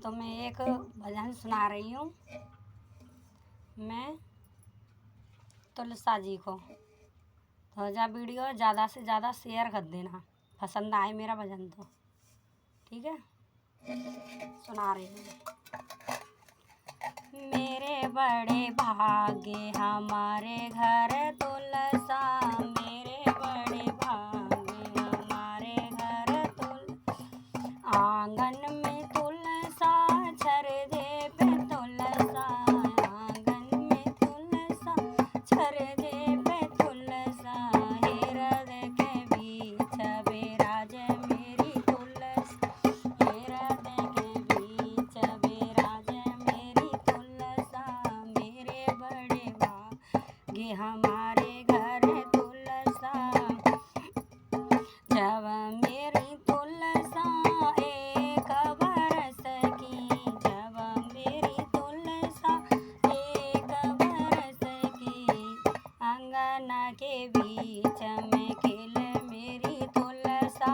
तो मैं एक भजन सुना रही हूँ मैं तुलसा जी को। तो जा वीडियो ज़्यादा से ज़्यादा शेयर कर देना, पसंद आए मेरा भजन तो ठीक है। सुना रही हूँ। मेरे बड़े भाग्य हमारे घर तुलसा, मेरे बड़े भाग्य हमारे घर तुलसा, आंगन में तुलसा छर दे पे तुलसा, आंगन में तुलसा छर दे पे तुलसा, हृदय के बीच विराज मेरी तुलसा, हृदय के बीच विराज मेरी तुलसा, मेरे बड़े भाग्य हमारे घर तुलसा। जब मेरी तुलसा एक बरस की, जब मेरी तुलसा एक बरस की, अंगना के बीच में खिले मेरी तुलसा,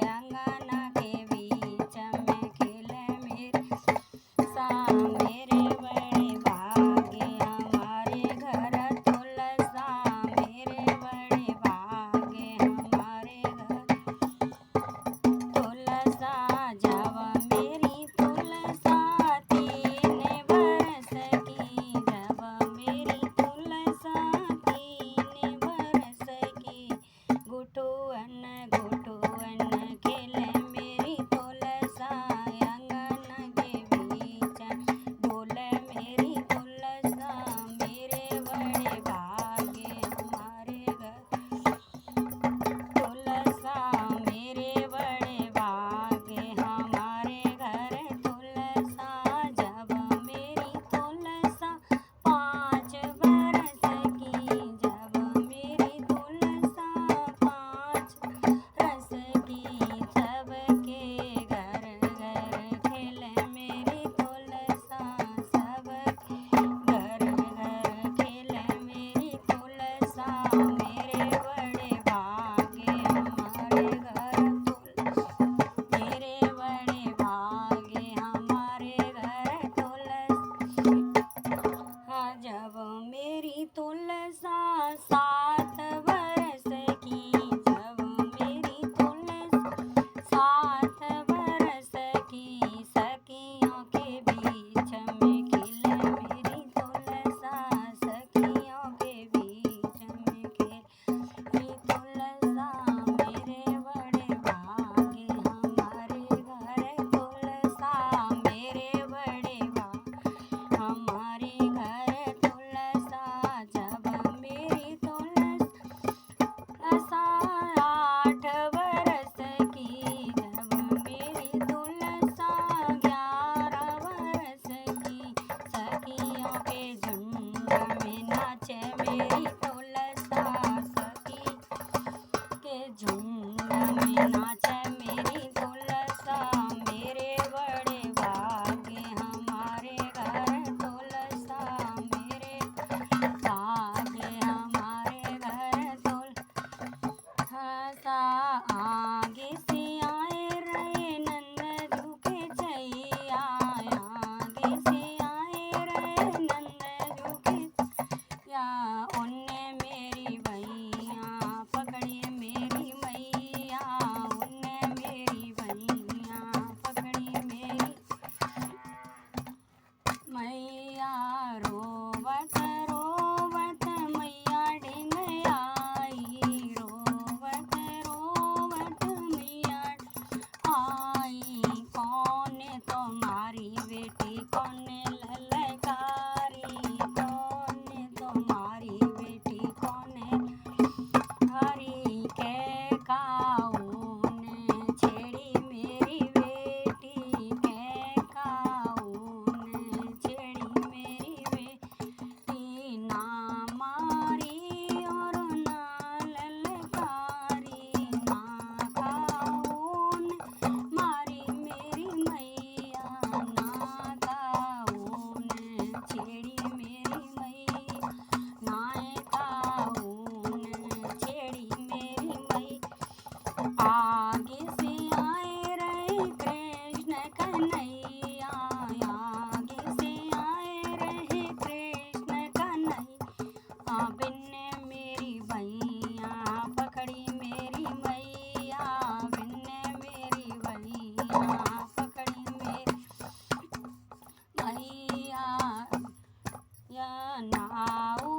अंगना के बीच में खिले मेरी तुलसा, मेरे बड़े भाग्य हमारे घर तुलसा, मेरे बड़े भाग्य हमारे घर या नाऊ